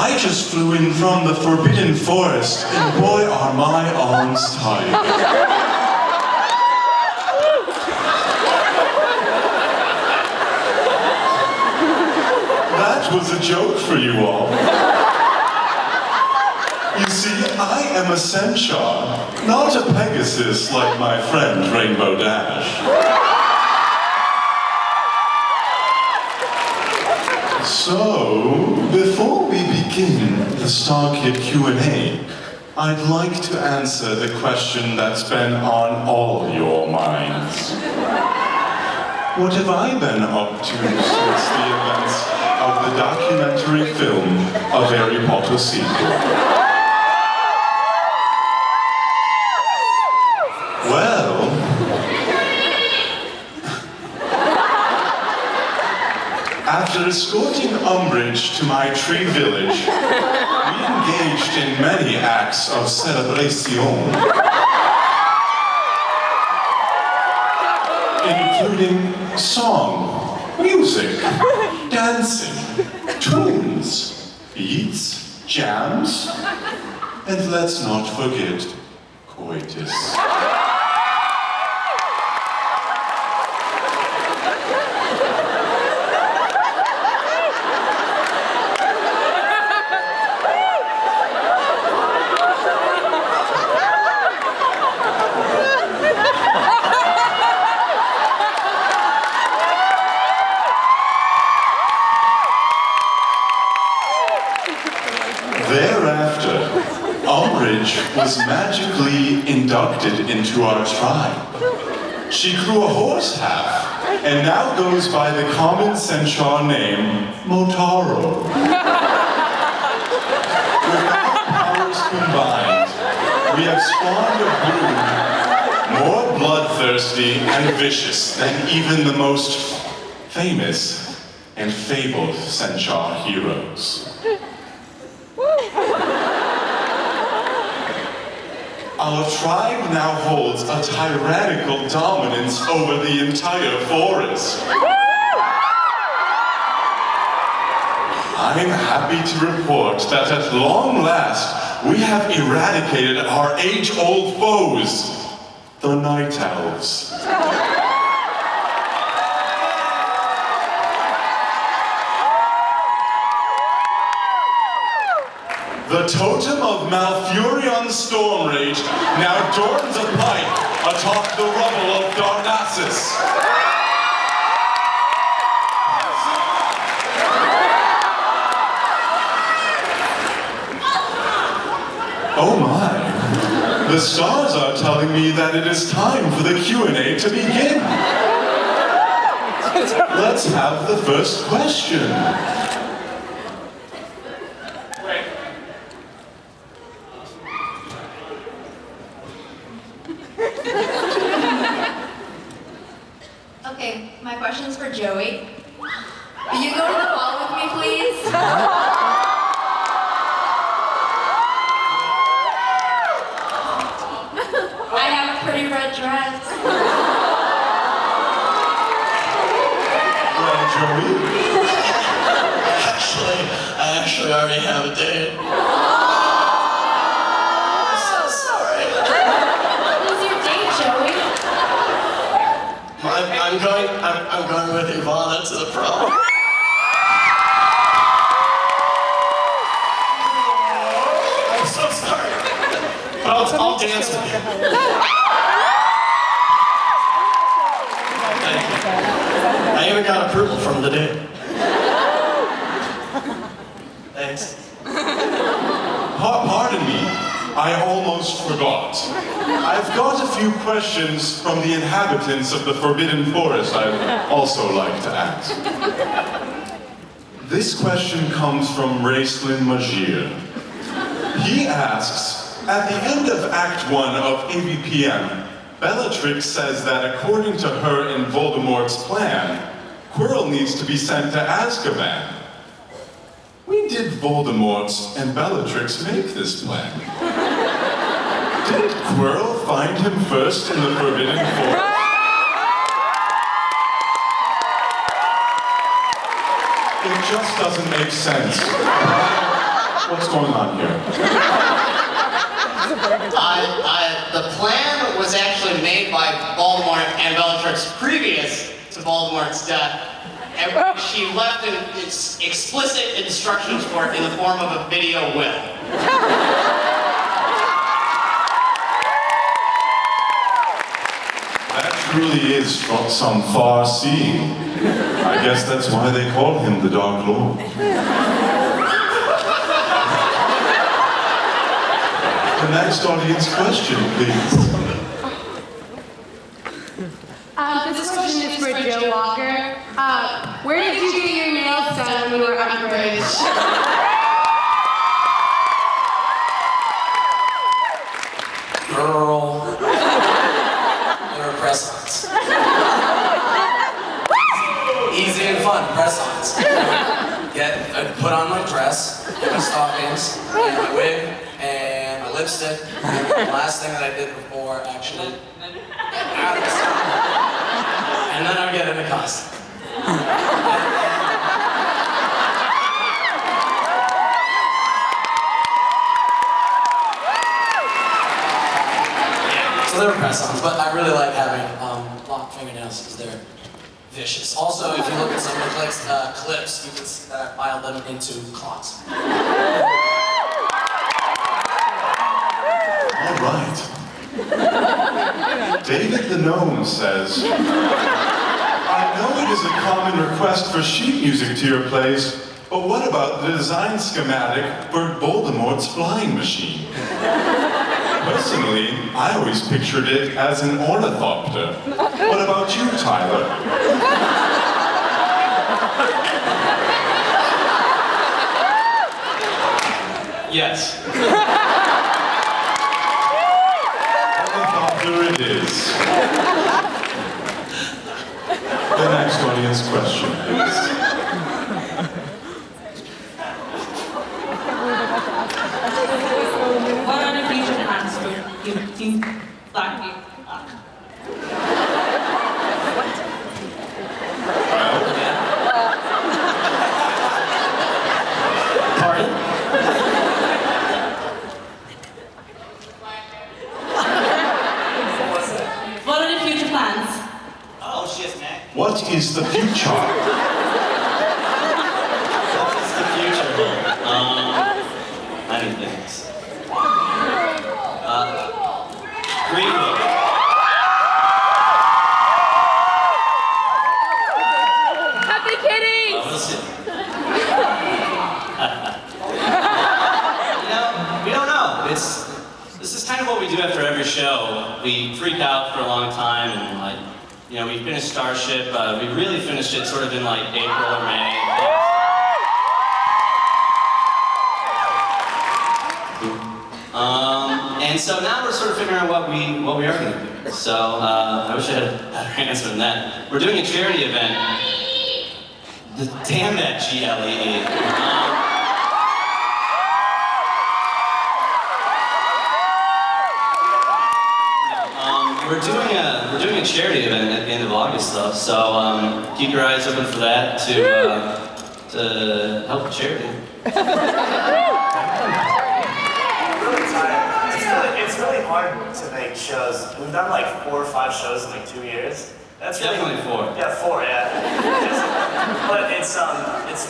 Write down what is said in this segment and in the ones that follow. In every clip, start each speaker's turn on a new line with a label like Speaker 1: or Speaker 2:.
Speaker 1: I just flew in from the Forbidden Forest, and boy are my arms tired. That was a joke for you all. You see, I am a centaur, not a Pegasus like my friend Rainbow Dash. So, before we begin the StarKid Q&A, I'd like to answer the question that's been on all your minds. What have I been up to since the events of the documentary film, A Harry Potter Sequel? Well, after escorting Umbridge to my tree village, we engaged in many acts of celebration, including song, music, dancing, tunes, beats, jams, and let's not forget coitus. Thereafter, Umbridge was magically inducted into our tribe. She grew a horse half, and now goes by the common centaur name, Motaro. With our powers combined, we have spawned a brood more bloodthirsty and vicious than even the most famous and fabled centaur heroes. Our tribe now holds a tyrannical dominance over the entire forest. I'm happy to report that at long last, we have eradicated our age-old foes, the Night Elves. The totem of Malfurion's storm rage now adorns a pipe atop the rubble of Darnassus. Oh my, the stars are telling me that it is time for the Q&A to begin. Let's have the first question.
Speaker 2: Okay, my question's for Joey. Will you go to the ball with me, please? I have a pretty red dress.
Speaker 1: Well, Joey?
Speaker 3: I actually already have a date. I'm so sorry.
Speaker 2: Who's your date, Joey?
Speaker 3: I'm going with Ivana to the prom. I'm so sorry. But I'll dance with you. Thank you. I even got approval from the date. Thanks.
Speaker 1: Pardon me, I almost forgot. I've got a few questions from the inhabitants of the Forbidden Forest I'd also like to ask. This question comes from Raceland Magir. He asks, at the end of Act 1 of AVPM, Bellatrix says that according to her and Voldemort's plan, Quirrell needs to be sent to Azkaban. When did Voldemort and Bellatrix make this plan? Didn't Quirrell find him first in the Forbidden Forest? It just doesn't make sense. What's going on here?
Speaker 4: The plan was actually made by Voldemort and Bellatrix previous to Voldemort's death. And she left explicit instructions for it in the form of a video will.
Speaker 1: That truly is some far-seeing. I guess that's why they call him the Dark Lord. The next audience question, please.
Speaker 5: This question is for Joe Walker. Where did you get your nails done when you were underage?
Speaker 3: Girl. They were press-ons. Easy and fun, press-ons. I'd put on my dress, and my stockings, and my wig, and my lipstick, and the last thing that I did before actually get out of the sun. And then I'd get in the costume. So they were press-ons, but I really like having long fingernails because they're vicious. Also, if you look at some of the clips, you can see that I filed them into claws.
Speaker 1: All right. David the Gnome says, I know it is a common request for sheet music to your plays, but what about the design schematic for Voldemort's flying machine? Personally, I always pictured it as an ornithopter. What about you, Tyler?
Speaker 3: Yes.
Speaker 1: Ornithopter it is. The next audience question, please.
Speaker 6: What are the future plans for you, Team StarKid?
Speaker 3: Pardon?
Speaker 6: What are the future plans?
Speaker 4: Oh, shit, man.
Speaker 1: What is the future?
Speaker 4: What is the future? Many things. Green book.
Speaker 5: Happy kidding!
Speaker 4: We'll see. We don't know. This is kind of what we do after every show. We freak out for a long time and we finished Starship. We really finished it sort of in like April or May. And so now we're sort of figuring out what we are going to do. So I wish I had a better answer than that. We're doing a charity event. Damn that GLEE. We're doing a charity event at the end of August though. So keep your eyes open for that to help the charity.
Speaker 7: It's really hard to make shows. We've done like 4 or 5 shows in like 2 years. That's really,
Speaker 4: Definitely 4.
Speaker 7: Yeah, 4, yeah. But it's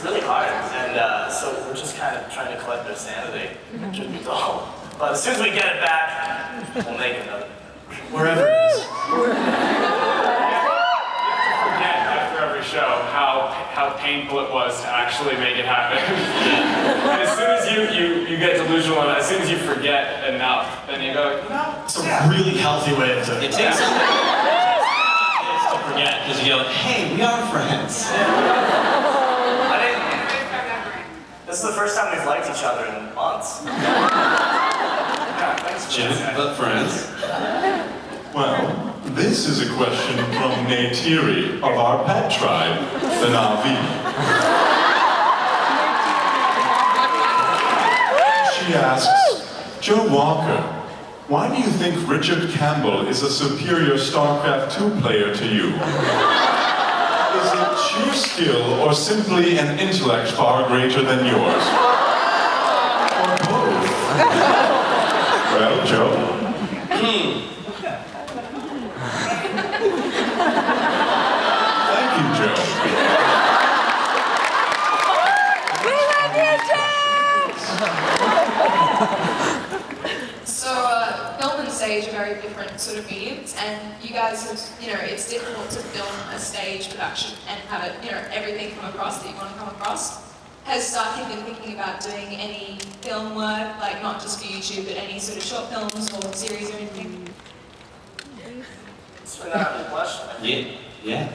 Speaker 7: really hard, and so we're just kind of trying to collect our sanity, truth be told. But as soon as we get it back, we'll make another.
Speaker 3: Wherever it is.
Speaker 8: Forget after every show how painful it was to actually make it happen. And as soon as you get delusional, and as soon as you forget enough, then you go,
Speaker 3: It's a really healthy way of doing
Speaker 4: It
Speaker 3: it.
Speaker 4: takes some to forget because you go, hey, we are friends.
Speaker 7: This is the first time we've liked each other in months. Yeah, thanks for
Speaker 4: Jim,
Speaker 7: that.
Speaker 4: but friends.
Speaker 1: Well, this is a question from Neytiri of our pet tribe, the Na'vi. She asks, Joe Walker, why do you think Richard Campbell is a superior StarCraft 2 player to you? Is it sheer skill or simply an intellect far greater than yours? Well, Joe. Thank you, Joe.
Speaker 9: So, film and stage are very different sort of mediums, and you guys have, it's difficult to film a stage production and have it, everything come across that you want to come across. Has StarKid been thinking about doing any film work, like not just for YouTube, but any sort of short films or series or anything?
Speaker 7: It's really not a good question.
Speaker 10: Yeah.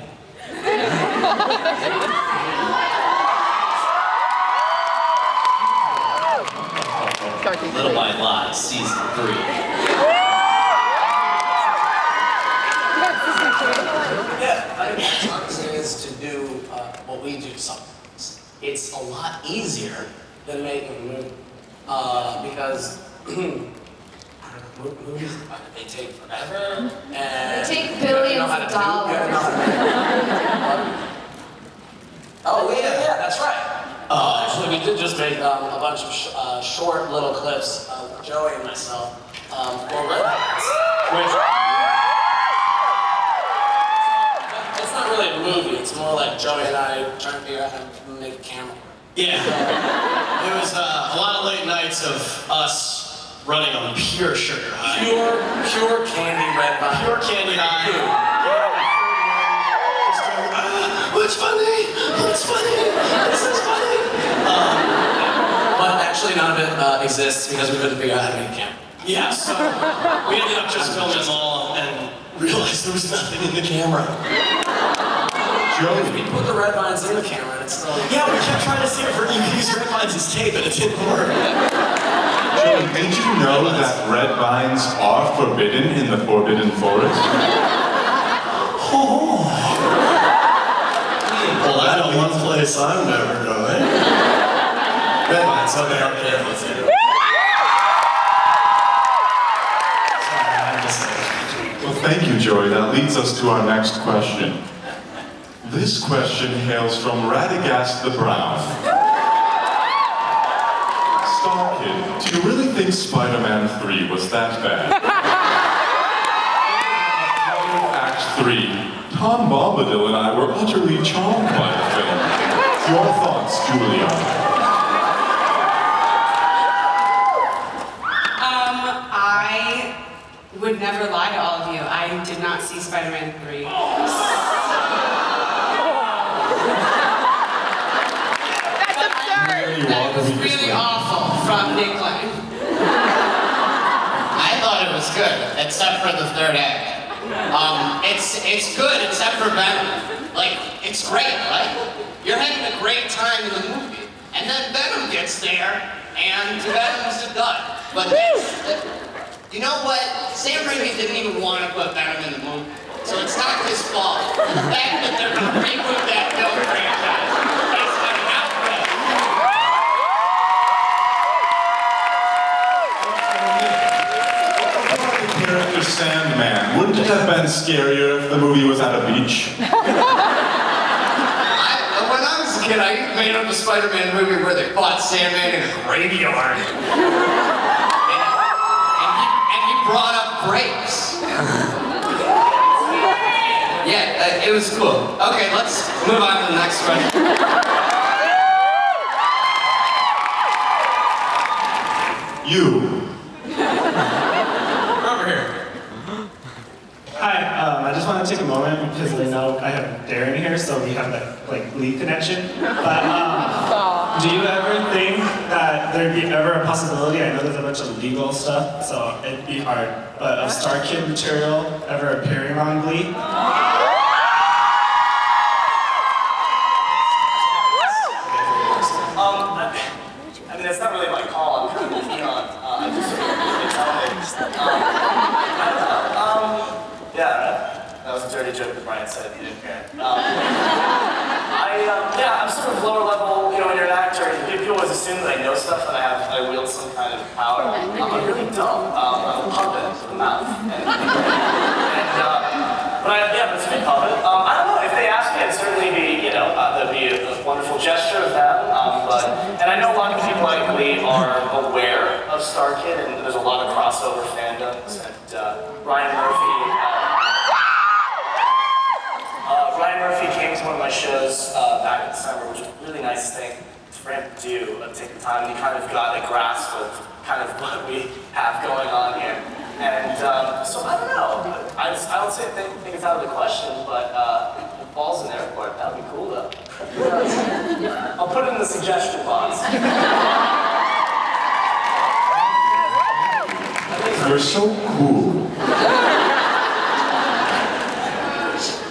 Speaker 10: Little White Lies, season 3.
Speaker 3: Yeah, I think the hardest thing is to do what we do sometimes. It's a lot easier than making a movie because movies they take forever and
Speaker 9: They take billions of dollars.
Speaker 3: Oh yeah, that's right. Actually, we did just make a bunch of short little clips of Joey and myself for Red Hats, which it's not really a movie. It's more like Joey and I trying to figure out how to make a camera.
Speaker 4: Yeah. It was a lot of late nights of us running on pure sugar high.
Speaker 3: Pure candy red vine.
Speaker 4: Pure candy high. What's funny? What's funny? This is funny.
Speaker 3: But actually none of it exists because we couldn't figure out how to make a camera.
Speaker 4: Yeah, so we ended up just filming them all and realized there was nothing in the camera.
Speaker 3: We put the red vines in the camera and it's still...
Speaker 4: Yeah, we kept trying to see if you could use red vines as tape, and it didn't work.
Speaker 1: Joey, did you know that red vines are forbidden in the Forbidden Forest?
Speaker 4: Oh. Well, I know one place I'm never going. Red vines, so they are careful too. Sorry, I had to say.
Speaker 1: Well, thank you, Joey. That leads us to our next question. This question hails from Radagast the Brown. StarKid, do you really think Spider-Man 3 was that bad? Act 3, Tom Bombadil and I were utterly charmed by the film. Your thoughts, Julia?
Speaker 6: I would never lie to all of you. I did not see Spider-Man 3.
Speaker 9: That was really awful from Nick Lane.
Speaker 4: I thought it was good, except for the third act. It's good except for Venom. Like, it's great, right? You're having a great time in the movie, and then Venom gets there, and Venom's a dud. But you know what? Sam Raimi didn't even want to put Venom in the movie, so it's not his fault. The fact that they're going to reboot that film franchise is an outrage.
Speaker 1: Character Sandman. Wouldn't it have been scarier if the movie was at a beach?
Speaker 4: When I was a kid, I made up a Spider-Man movie where they fought Sandman in a graveyard. and he brought up grapes. Yeah, it was cool. Okay, let's move on to the next question.
Speaker 1: You.
Speaker 4: Over here.
Speaker 11: Hi, I just want to take a moment because I know I have Darren here, so we have that Glee connection. But do you ever think that there'd be ever a possibility? I know there's a bunch of legal stuff, so it'd be hard. But of StarKid material ever appearing on Glee?
Speaker 7: I mean, it's not really my call. I'm kind of keen on. I just you tell me. Yeah, right? That was a dirty joke that Brian said. He didn't care. I'm sort of lower level. You know, when you're an actor, people always assume that I know stuff and I wield some kind of power. I really don't. I'm a puppet with a mouth. But it's a big puppet. I don't know. If they ask me, I'd certainly be, that'd be a wonderful gesture of that. And I know a lot of people like Glee are aware of StarKid, and there's a lot of crossover fandoms. And Ryan Murphy came to one of my shows back in December, which was a really nice thing for him to do, take the time, and he kind of got a grasp of kind of what we have going on here. And so I don't know, I don't say think it's out of the question, but balls in the airport, that would be cool though. I'll put it in the suggestion box.
Speaker 1: You're so cool.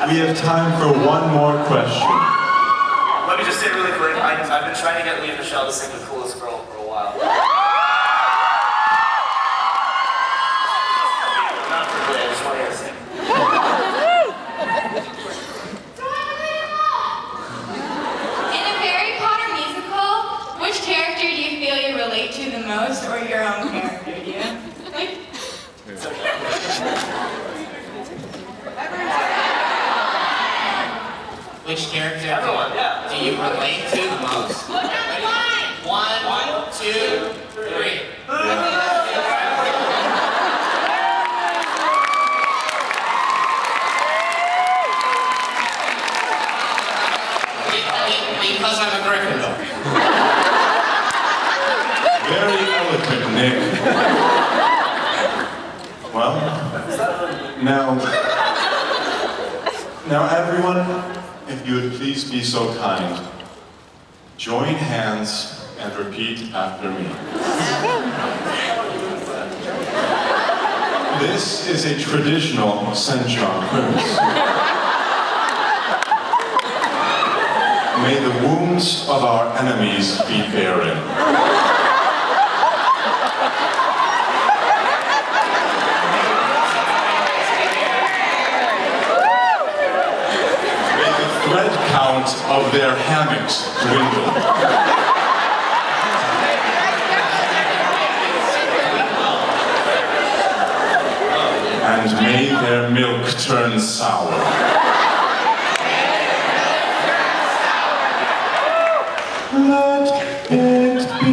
Speaker 1: We have time for one more question.
Speaker 7: Let me just say really quick, I've been trying to get Leah Michelle to sing The Coolest Girl for a while. Not for Leah, I just want to hear her sing.
Speaker 2: In a Harry Potter musical, which character do you feel you relate to the most, or your own character, do you?
Speaker 7: It's okay.
Speaker 4: Which character
Speaker 7: Everyone, yeah.
Speaker 4: do you relate to the most? One, two, three. Because I'm a Gryffindor.
Speaker 1: Very eloquent, Nick. Well, now everyone, if you would please be so kind, join hands and repeat after me. This is a traditional St. John Christmas. May the wounds of our enemies be barren. May the thread count of their hammocks dwindle. And may their milk turn sour. Let it be.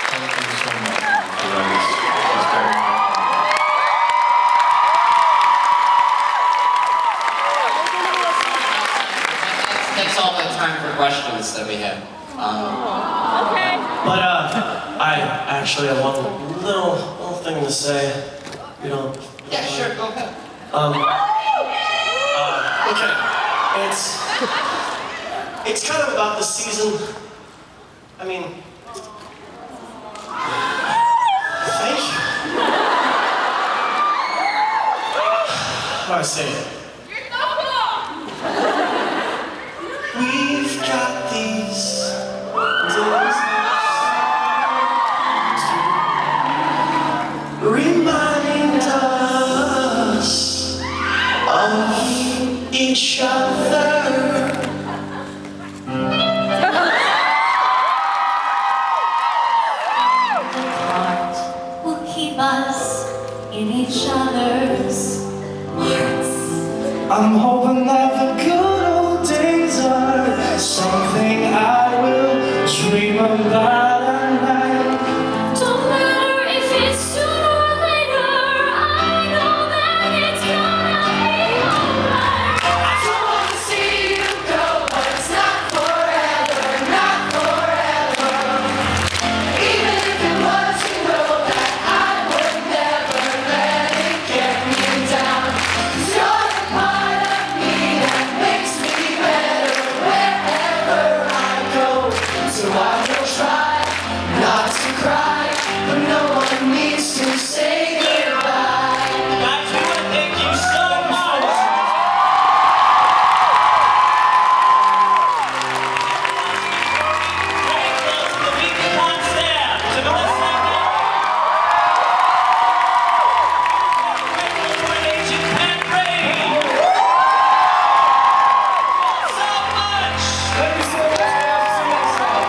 Speaker 1: Thank you so much, friends.
Speaker 4: That's all the time for questions that we have.
Speaker 7: But I actually have one little thing to say. You know.
Speaker 4: Yeah, sure, go ahead.
Speaker 7: Okay. It's kind of about the season. I mean, thank you. How do I say it? We've got these days to remind us of each other.